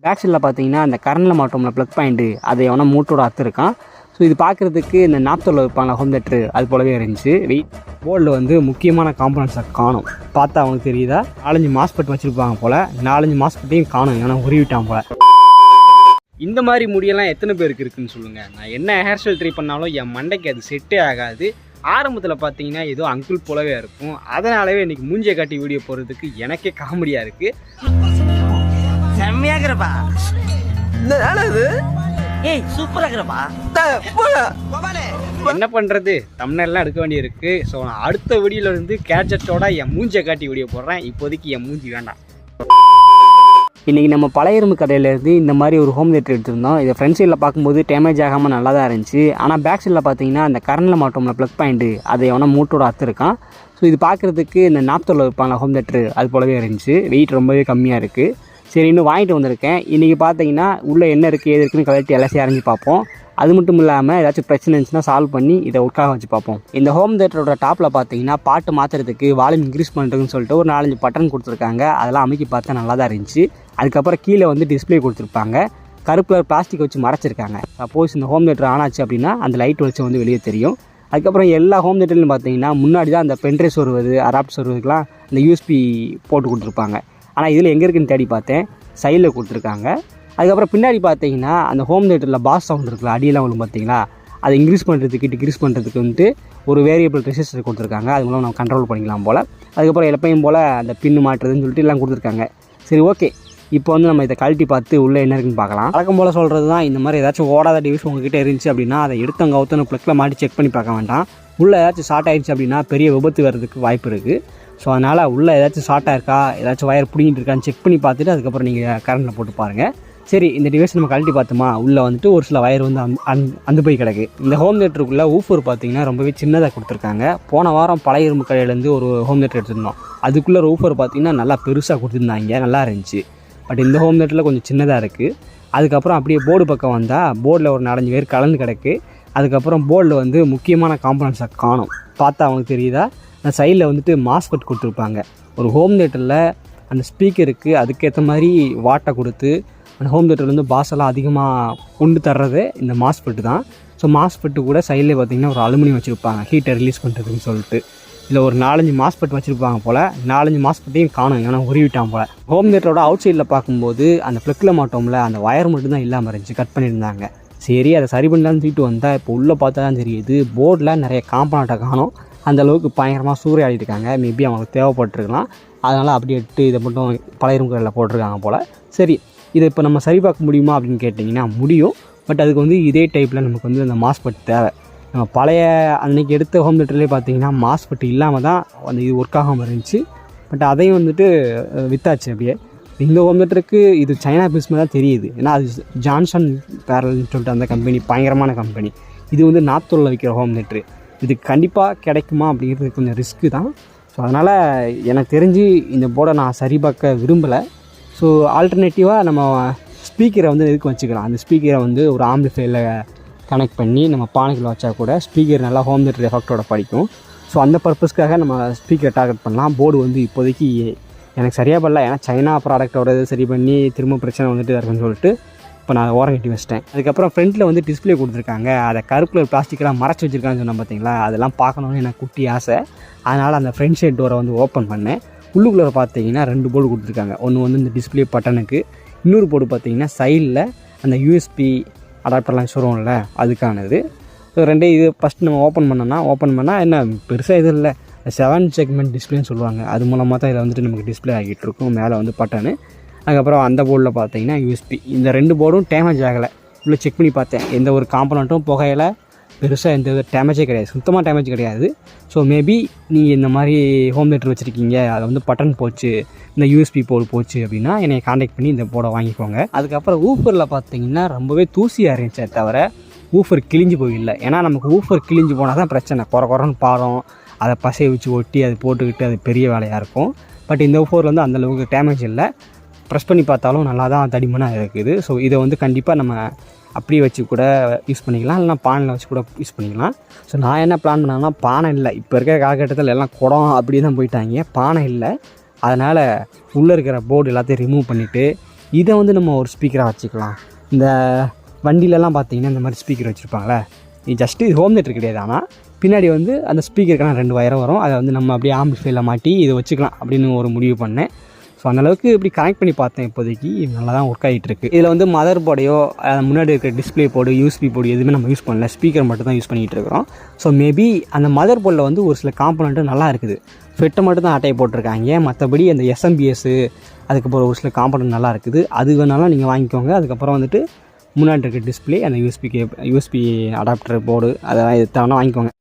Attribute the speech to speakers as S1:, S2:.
S1: Back சைடில் பார்த்தீங்கன்னா அந்த கரண்டில் மாட்டோம்ல ப்ளக் பாயிண்ட்டு அதை எவனா மூட்டோட அறுத்துருக்கான். ஸோ இது பார்க்குறதுக்கு இந்த நாப்தோவில் வைப்பாங்க ஹோம் தேட்டரு அது போலவே இருந்துச்சு. போர்டில் வந்து முக்கியமான காம்பனன்ட்ஸை காணும். பார்த்தா அவனுக்கு தெரியுதா 4-5 மாஸ்பெட் வச்சுருப்பாங்க போல். 4-5 மாஸ்பெட்டையும் காணும், ஏன்னா உருவிட்டான் போல். இந்த மாதிரி முடியெல்லாம் எத்தனை பேருக்கு இருக்குதுன்னு சொல்லுங்கள். நான் என்ன ஹேர் ஸ்டைல் ட்ரை பண்ணாலும் என் மண்டைக்கு அது செட்டே ஆகாது. ஆரம்பத்தில் பார்த்தீங்கன்னா ஏதோ அங்கிள் போலவே இருக்கும். அதனாலவே இன்றைக்கி மூஞ்சியை காட்டி வீடியோ போடுறதுக்கு எனக்கே காமெடியாக இருக்குது.
S2: செம்மையாகிறப்பா ஏய் சூப்பராகிறப்பா.
S1: என்ன பண்ணுறது, தம்ப்நெயில்லாம் எடுக்க வேண்டியிருக்கு. ஸோ நான் அடுத்த வீடியோவில் இருந்து கேட்ஜெட்டோட என் மூஞ்சியை காட்டி வீடியோ போடுறேன். இப்போதைக்கு என் மூஞ்சி வேண்டாம். இன்றைக்கி நம்ம பழைய இரும்பு கடையிலேருந்து இந்த மாதிரி ஒரு ஹோம் தேட்டர் எடுத்திருந்தோம். இதை ஃப்ரண்ட் சைடில் பார்க்கும்போது டேமேஜ் ஆகாமல் நல்லா தான் இருந்துச்சு. ஆனால் பேக் சைடில் பார்த்தீங்கன்னா அந்த கரண்டில் மாட்டோம்ல ப்ளக் பாயிண்ட்டு அதை எவனா மூட்டோட அறுத்துருக்கான். ஸோ இது பார்க்குறதுக்கு இந்த நாப்தோவில் வைப்பாங்க ஹோம் தேட்டரு அது போலவே இருந்துச்சு. வெயிட் ரொம்பவே கம்மியாக இருக்குது. சரி, இன்னும் வாங்கிட்டு வந்திருக்கேன். இன்றைக்கி பார்த்தீங்கன்னா உள்ளே என்ன இருக்குது ஏது இருக்குன்னு கலட்டி எல்லாத்தையும் அரைஞ்சி பார்ப்போம். அது மட்டும் இல்லாமல் ஏதாச்சும் பிரச்சனை இருந்துச்சுன்னா சால்வ் பண்ணி இதை ஒர்க்காக வச்சு பார்ப்போம். இந்த ஹோம் தேட்டரோட டாப்பில் பார்த்தீங்கன்னா பாட்டு மாற்றுறதுக்கு வால்யூம் இன்க்ரீஸ் பண்ணுறதுன்னு சொல்லிட்டு ஒரு 4-5 பட்டன் கொடுத்துருக்காங்க. அதெல்லாம் அமைக்கி பார்த்தா நல்லா தான் இருந்துச்சு. அதுக்கப்புறம் கீழே வந்து டிஸ்பிளே கொடுத்துருப்பாங்க. கருப்பு கலர் பிளாஸ்டிக் வச்சு மறைச்சிருக்காங்க. சப்போஸ் இந்த ஹோம் தேட்டர் ஆன் ஆச்சு அப்படின்னா அந்த லைட் வெளிச்சம் வந்து வெளியே தெரியும். அதுக்கப்புறம் எல்லா ஹோம் தேட்டர்லையும் பார்த்தீங்கன்னா முன்னாடி தான் அந்த பென்ட்ரைவ் வருவது அடாப்ட் வருவதுக்கெலாம் இந்த யூஎஸ்பி போட்டு கொடுத்துருப்பாங்க. ஆனால் இதில் எங்கே இருக்குன்னு தேடி பார்த்தேன், சைடில் கொடுத்துருக்காங்க. அதுக்கப்புறம் பின்னாடி பார்த்தீங்கன்னா அந்த ஹோம் தேட்டரில் பாஸ் சவுண்ட் இருக்குல்ல, அடியெல்லாம் ஒன்று பார்த்தீங்களா, அதை இன்க்ரீஸ் பண்ணுறதுக்கு டிக்ரீஸ் பண்ணுறதுக்கு வந்துட்டு ஒரு வேரியபிள் ரெசிஸ்டர் கொடுத்துருக்காங்க. அது மூலம் நம்ம கண்ட்ரோல் பண்ணிக்கலாம் போல். அதுக்கப்புறம் எப்பயும் போல் அந்த பின்னு மாட்டுறதுன்னு சொல்லிட்டு எல்லாம் கொடுத்துருக்காங்க. சரி, ஓகே. இப்போ வந்து நம்ம இதை கழட்டி பார்த்து உள்ளே என்ன இருக்குன்னு பார்க்கலாம். வழக்கம் போல் சொல்கிறது தான், இந்த மாதிரி ஏதாச்சும் ஓடாத டிவைஸ் உங்ககிட்ட இருந்துச்சு அப்படின்னா அதை எடுத்தவங்க அவுத்தன்னு ப்ளக்கில் மாட்டி செக் பண்ணி பார்க்க வேண்டாம். உள்ளே ஏதாச்சும் ஷார்ட் ஆகிடுச்சு அப்படின்னா பெரிய விபத்து வர்றதுக்கு வாய்ப்பு இருக்குது. ஸோ அதனால் உள்ளே ஏதாச்சும் ஷார்ட்டாக இருக்கா, ஏதாச்சும் வயர் பிடிங்கிட்டு இருக்கான்னு செக் பண்ணி பார்த்துட்டு அதுக்கப்புறம் நீங்கள் கரண்டில் போட்டு பாருங்கள். சரி, இந்த டிவைஸ் நம்ம கழட்டி பார்த்தோமா, உள்ளே வந்துட்டு ஒரு சில வயர் வந்து அந்த போய் கிடக்கு. இந்த ஹோம் தேட்டருக்குள்ளே ஊஃபர் பார்த்தீங்கன்னா ரொம்பவே சின்னதாக கொடுத்துருக்காங்க. போன வாரம் பழைய இரும்பு கடையிலேருந்து ஒரு ஹோம் தேட்டர் எடுத்துருந்தோம். அதுக்குள்ளே ஊஃபர் பார்த்தீங்கன்னா நல்லா பெருசாக கொடுத்துருந்தாங்க, நல்லா இருந்துச்சு. பட் இந்த ஹோம் தேட்டரில் கொஞ்சம் சின்னதாக இருக்குது. அதுக்கப்புறம் அப்படியே போர்டு பக்கம் வந்தால் போர்டில் ஒரு 4-5 பேர் கலந்து கிடக்கு. அதுக்கப்புறம் போர்டில் வந்து முக்கியமான காம்பனன்ட்ஸை காணும். பார்த்தா அவனுக்கு தெரியுதா, அந்த சைடில் வந்துட்டு மாஸ்பெட் கொடுத்துருப்பாங்க. ஒரு ஹோம் தேட்டரில் அந்த ஸ்பீக்கருக்கு அதுக்கேற்ற மாதிரி வாட்டை கொடுத்து அந்த ஹோம் தேட்டரில் வந்து பாஸெல்லாம் அதிகமாக கொண்டு தர்றது இந்த மாஸ்பெட்டு தான். ஸோ மாஸ்பெட்டு கூட சைடில் பார்த்திங்கன்னா ஒரு அலுமினியம் வச்சுருப்பாங்க ஹீட்டை ரிலீஸ் பண்ணுறதுன்னு சொல்லிட்டு. இதில் ஒரு 4-5 மாஸ்பெட் வச்சுருப்பாங்க போல். 4-5 மாஸ்பெட்டையும் காணும், ஏன்னா உருவிட்டான் போல். ஹோம் தேட்டரோட அவுட் சைடில் பார்க்கும்போது அந்த ப்ளக்கில் மாட்டோம்ல அந்த வயர் மட்டும் தான் இல்லாமல் இருந்துச்சு, கட் பண்ணியிருந்தாங்க. சரி, அதை சரி பண்ணலான்னு தூக்கிட்டு வந்தால் இப்போ உள்ளே பார்த்தா தான் தெரியுது போர்டில் நிறைய காம்பனண்ட்டை காணும். அந்தளவுக்கு பயங்கரமாக சூறையாடிருக்காங்க. மேபி அவங்களுக்கு தேவைப்பட்டிருக்கலாம். அதனால் அப்படியே எடுத்து இதை மட்டும் பழைய இரும்பு கடையில் போட்டிருக்காங்க போல். சரி, இதை இப்போ நம்ம சரி பார்க்க முடியுமா அப்படின்னு கேட்டிங்கன்னா முடியும். பட் அதுக்கு வந்து இதே டைப்பில் நமக்கு வந்து அந்த மாஸ்பெட் தேவை. நம்ம பழைய அன்றைக்கி எடுத்த ஹோம் தேட்டர்லேயே பார்த்தீங்கன்னா மாஸ்பெட் இல்லாமல் தான் அந்த இது ஒர்க் ஆகாமல் இருந்துச்சு. பட் அதையும் வந்துட்டு வித்தாச்சு அப்படியே. இந்த ஹோம் தேட்டருக்கு இது சைனா பிஸ்மே தான் தெரியுது. ஏன்னா அது ஜான்சன் பேரல்னு சொல்லிட்டு அந்த கம்பெனி பயங்கரமான கம்பெனி. இது வந்து நாப்தோவில் விற்கிற ஹோம் தேட்டரு. இது கண்டிப்பாக கிடைக்குமா அப்படிங்கிறது கொஞ்சம் ரிஸ்க்கு தான். ஸோ அதனால் எனக்கு தெரிஞ்சு இந்த போர்டை நான் சரி பார்க்க விரும்பலை. ஸோ ஆல்டர்னேட்டிவாக நம்ம ஸ்பீக்கரை வந்து எதுக்கு வச்சுக்கலாம், அந்த ஸ்பீக்கரை வந்து ஒரு ஆம்பிளிஃபையரில் கனெக்ட் பண்ணி நம்ம பானைக்குள்ள வச்சா கூட ஸ்பீக்கர் நல்லா ஹோம் தேட்டர் எஃபெக்டோட படிக்கும். ஸோ அந்த பர்பஸ்க்காக நம்ம ஸ்பீக்கரை டார்கெட் பண்ணலாம். போர்டு வந்து இப்போதைக்கு எனக்கு சரியாக பண்ணல, ஏன்னா சைனா ப்ராடக்டோட இது சரி பண்ணி திரும்ப பிரச்சனை வந்துட்டு இருக்குன்னு சொல்லிட்டு இப்போ நான் ஓரம் கட்டி வச்சிட்டேன். அதுக்கப்புறம் ஃப்ரண்ட்டில் வந்து டிஸ்பிளே கொடுத்துருக்காங்க. அதை கருப்பு கலர் பிளாஸ்டிக்கெலாம் மறைச்சி வச்சுருக்கான்னு சொன்னேன் பார்த்தீங்களா, அதெல்லாம் பார்க்கணுன்னு எனக்கு குட்டி ஆசை. அதனால் அந்த ஃப்ரண்ட் சைட் டோரை வந்து ஓப்பன் பண்ணேன். உள்ளுக்குள்ளே பார்த்தீங்கன்னா 2 போர்டு கொடுத்துருக்காங்க. ஒன்று வந்து இந்த டிஸ்பிளே பட்டனுக்கு, இன்னொரு போர்டு பார்த்தீங்கன்னா சைடில் அந்த யூஎஸ்பி அடாப்டர்லாம் சொல்லுவோம்ல அதுக்கானது. ஸோ ரெண்டே இது ஃபஸ்ட்டு நம்ம ஓப்பன் பண்ணால் என்ன பெருசாக இது இல்லை, 7 செக்மெண்ட் டிஸ்பிளேன்னு சொல்லுவாங்க. அது மூலமாக தான் இதில் வந்துட்டு நமக்கு டிஸ்பிளே ஆகிட்டு இருக்கும். மேலே வந்து பட்டனு, அதுக்கப்புறம் அந்த போர்டில் பார்த்தீங்கன்னா யூஎஸ்பி. இந்த 2 போர்டும் டேமேஜ் ஆகலை. உள்ளே செக் பண்ணி பார்த்தேன், எந்த ஒரு காம்பனண்ட்டும் புகையில, பெருசாக எந்த வித டேமேஜே கிடையாது, சுத்தமாக டேமேஜ் கிடையாது. ஸோ மேபி நீங்கள் இந்த மாதிரி ஹோம் தேட்டர் வச்சுருக்கீங்க, அதை வந்து பட்டன் போச்சு, இந்த யூஎஸ்பி போர்டு போச்சு அப்படின்னா என்னை காண்டாக்ட் பண்ணி இந்த போர்டை வாங்கிக்கோங்க. அதுக்கப்புறம் ஊஃபரில் பார்த்தீங்கன்னா ரொம்பவே தூசியாக இருந்துச்சே தவிர ஊஃபர் கிழிஞ்சு போயில்லை. ஏன்னா நமக்கு ஊஃபர் கிழிஞ்சு போனால் தான் பிரச்சனை, குறன்னு பாரம், அதை பசையை வச்சு ஒட்டி அது போட்டுக்கிட்டு அது பெரிய வேலையாக இருக்கும். பட் இந்த ஊஃபரில் வந்து அந்தளவுக்கு டேமேஜ் இல்லை. ப்ரெஸ் பண்ணி பார்த்தாலும் நல்லா தான் தடிமனாக இருக்குது. ஸோ இதை வந்து கண்டிப்பாக நம்ம அப்படியே வச்சு கூட யூஸ் பண்ணிக்கலாம், இல்லைனா பானையில் வச்சு கூட யூஸ் பண்ணிக்கலாம். ஸோ நான் என்ன பிளான் பண்ணேன்னா, பானை இல்லை, இப்போ இருக்கிற காலகட்டத்தில் எல்லாம் குடம் அப்படி தான் போயிட்டாங்க, பானை இல்லை. அதனால் உள்ளே இருக்கிற போர்டு எல்லாத்தையும் ரிமூவ் பண்ணிவிட்டு இதை வந்து நம்ம ஒரு ஸ்பீக்கராக வச்சுக்கலாம். இந்த வண்டியிலலாம் பார்த்தீங்கன்னா இந்த மாதிரி ஸ்பீக்கர் வச்சுருப்பாங்களே, இது ஜஸ்ட்டு இது ஹோம் தேட்டர் கிடையாது. ஆனால் பின்னாடி வந்து அந்த ஸ்பீக்கருக்கான 2 வயரம் வரும். அதை வந்து நம்ம அப்படியே ஆம்பிளிஃபைல மாட்டி இதை வச்சுக்கலாம் அப்படின்னு ஒரு முடிவு பண்ணேன். ஸோ அந்தளவுக்கு இப்படி கனெக்ட் பண்ணி பார்த்தேன். இப்போதைக்கு நல்லா தான் ஒர்க் ஆகிட்டு இருக்குது. இதில் வந்து மதர் போர்டையோ முன்னாடி இருக்கிற டிஸ்பிளே போர்டு, யூஎஸ்பி போர்டு எதுவுமே நம்ம யூஸ் பண்ணல. ஸ்பீக்கர் மட்டும் தான் யூஸ் பண்ணிகிட்டு இருக்கிறோம். ஸோ மேபி அந்த மதர் போர்டில் வந்து ஒரு சில காம்பனண்ட்டு நல்லா இருக்குது. ஃபெட்டை மட்டும் தான் அட்டையை போட்டிருக்காங்க. மற்றபடி அந்த எஸ்எம்பிஎஸ்ஸு அதுக்கப்புறம் ஒரு சில காம்பனண்ட் நல்லா இருக்குது. அது வேணாலும் நீங்கள் வாங்கிக்கோங்க. அதுக்கப்புறம் வந்துட்டு முன்னாடி இருக்க டிஸ்பிளே, அந்த யூஎஸ்பி அடாப்டர் போர்டு அதெல்லாம் எது தேவைன்னா வாங்கிக்கோங்க.